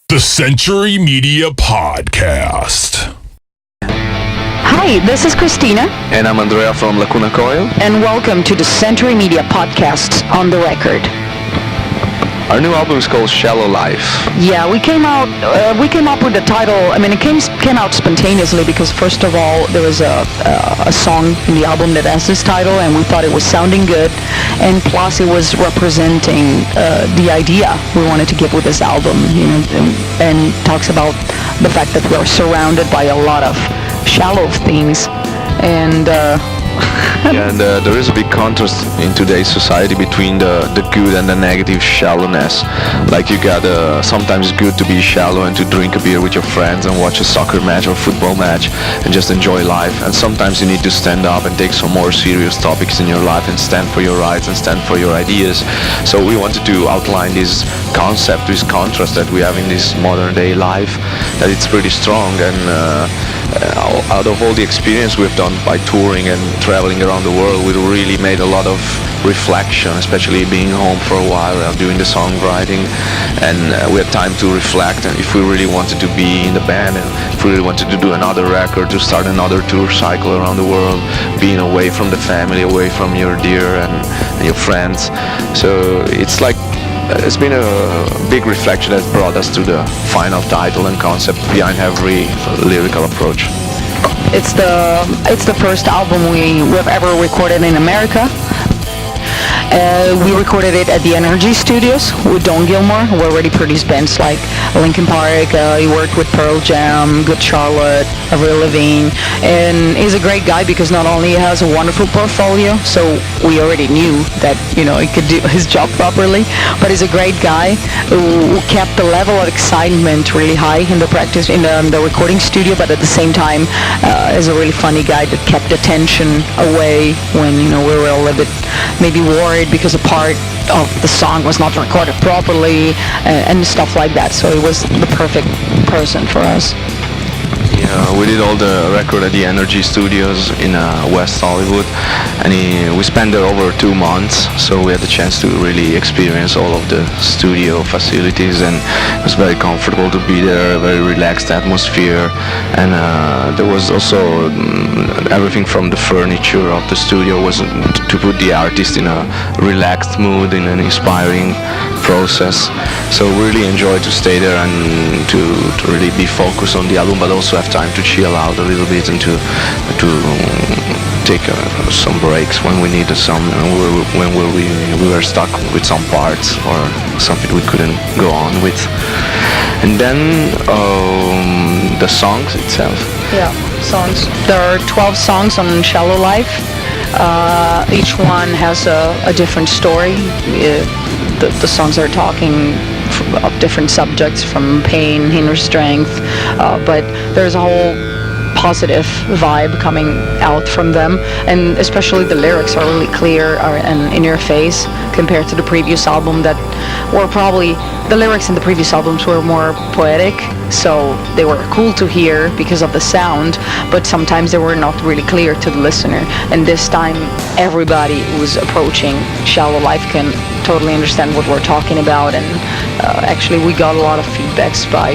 The Century Media Podcast. Hi, this is Christina. And I'm Andrea from Lacuna Coil. And welcome to the Century Media Podcast on the record. Our new album is called Shallow Life. Yeah, we came up with the title. I mean, it came out spontaneously because first of all, there was a song in the album that has this title, and we thought it was sounding good, and plus it was representing the idea we wanted to give with this album, and talks about the fact that we're surrounded by a lot of shallow things, and and there is a big contrast in today's society between the good and the negative shallowness. Like you got sometimes it's good to be shallow and to drink a beer with your friends and watch a soccer match or football match and just enjoy life. And sometimes you need to stand up and take some more serious topics in your life and stand for your rights and stand for your ideas. So we wanted to outline this concept, this contrast that we have in this modern day life, that it's pretty strong. And out of all the experience we've done by touring and traveling around the world, we really made a lot of reflection, especially being home for a while doing the songwriting, and we had time to reflect, and if we really wanted to be in the band, and if we really wanted to do another record, to start another tour cycle around the world, being away from the family, away from your dear and your friends. So it's been a big reflection that brought us to the final title and concept behind every lyrical approach. it's the first album we've ever recorded in America. We recorded it at the Energy Studios with Don Gilmore, who already produced bands like Linkin Park. He worked with Pearl Jam, Good Charlotte, Avril Lavigne, and he's a great guy because not only he has a wonderful portfolio, so we already knew that he could do his job properly, but he's a great guy who kept the level of excitement really high in the recording studio, but at the same time is a really funny guy that kept the tension away when we were a little bit maybe worried because a part of the song was not recorded properly and stuff like that. So it was the perfect person for us. Yeah, we did all the record at the Energy Studios in West Hollywood, and we spent there over 2 months, so we had the chance to really experience all of the studio facilities, and it was very comfortable to be there, a very relaxed atmosphere, and there was also everything from the furniture of the studio was to put the artist in a relaxed mood, in an inspiring process. So we really enjoyed to stay there and to really be focused on the album, but also have time to chill out a little bit and to take some breaks when we needed some, when we were stuck with some parts or something we couldn't go on with. And then the songs itself. Yeah, songs. There are 12 songs on Shallow Life. Each one has a different story. The songs are talking of different subjects, from pain, inner strength, but there's a whole positive vibe coming out from them, and especially the lyrics are really clear and in your face compared to the previous album that were probably, the lyrics in the previous albums were more poetic, so they were cool to hear because of the sound, but sometimes they were not really clear to the listener. And this time everybody who's approaching Shallow Life can totally understand what we're talking about, and actually we got a lot of feedbacks by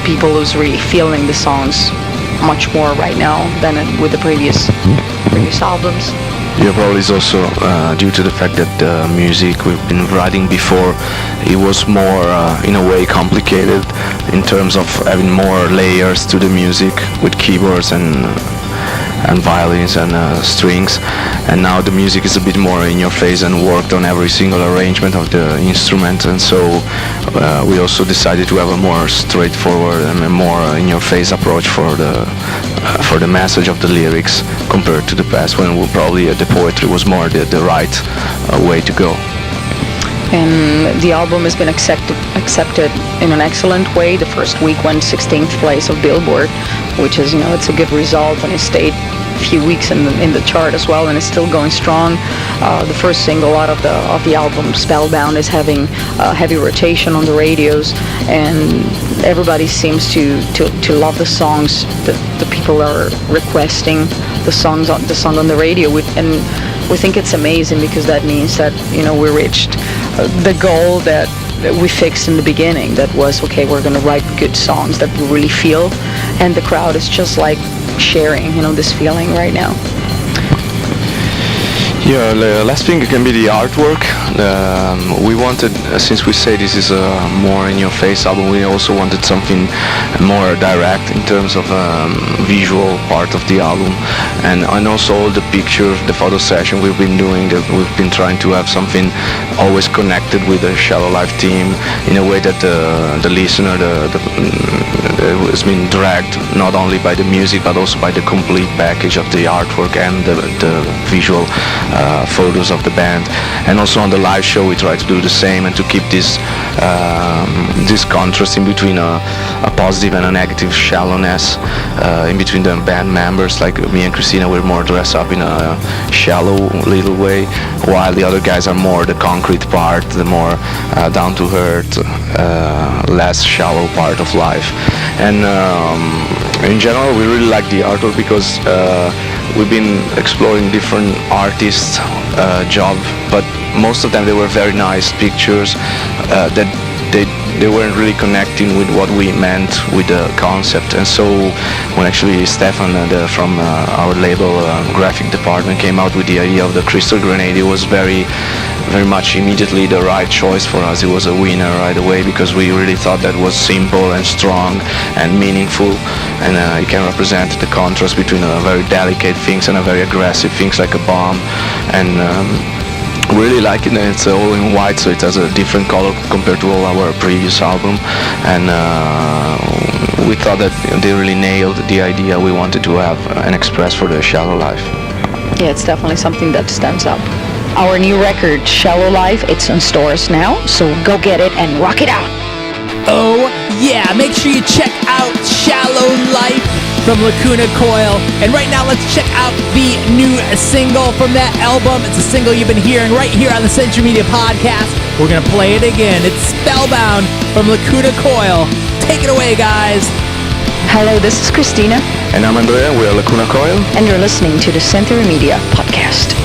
people who's really feeling the songs much more right now than with the previous albums. Yeah, probably it's also due to the fact that the music we've been writing before, it was more in a way complicated in terms of having more layers to the music with keyboards and violins and strings, and now the music is a bit more in your face and worked on every single arrangement of the instrument, and so we also decided to have a more straightforward and a more in your face approach for the message of the lyrics compared to the past, when probably the poetry was more the right way to go. And the album has been accepted in an excellent way. The first week went 16th place of Billboard, which is, it's a good result, and it stayed a few weeks in the chart as well, and it's still going strong. The first single out of the album, Spellbound, is having heavy rotation on the radios, and everybody seems to love the songs that the people are requesting the song on the radio with, and we think it's amazing because that means that we reached the goal that we fixed in the beginning. That was, okay, we're going to write good songs that we really feel, and the crowd is just like sharing, this feeling right now. Yeah, the last thing can be the artwork. We wanted, since we say this is a more in-your-face album, we also wanted something more direct in terms of visual part of the album, and also all the pictures, the photo session we've been doing. We've been trying to have something always connected with the Shallow Life team in a way that the listener has been dragged not only by the music but also by the complete package of the artwork and the visual photos of the band. And also on the live show we try to do the same and to keep this contrast in between a positive and a negative shallowness in between the band members. Like me and Christina, we're more dressed up in a shallow little way, while the other guys are more the concrete part, the more down to earth, less shallow part of life. And in general we really like the artwork because we've been exploring different artists' job, but most of them they were very nice pictures that they weren't really connecting with what we meant with the concept. And so when actually Stefan from our label graphic department came out with the idea of the crystal grenade, it was very much immediately the right choice for us. It was a winner right away because we really thought that was simple and strong and meaningful, and it can represent the contrast between very delicate things and a very aggressive things like a bomb. And really like it, and it's all in white, so it has a different color compared to all our previous album, and we thought that they really nailed the idea we wanted to have and express for the Shallow Life. Yeah, it's definitely something that stands up. Our new record, Shallow Life, it's in stores now, so go get it and rock it out. Oh yeah, make sure you check out Shallow Life from Lacuna Coil. And right now let's check out the new single from that album. It's a single you've been hearing right here on the Century Media Podcast. We're gonna play it again. It's Spellbound from Lacuna Coil. Take it away, guys. Hello, this is Christina. And I'm Andrea, we are Lacuna Coil. And you're listening to the Century Media Podcast.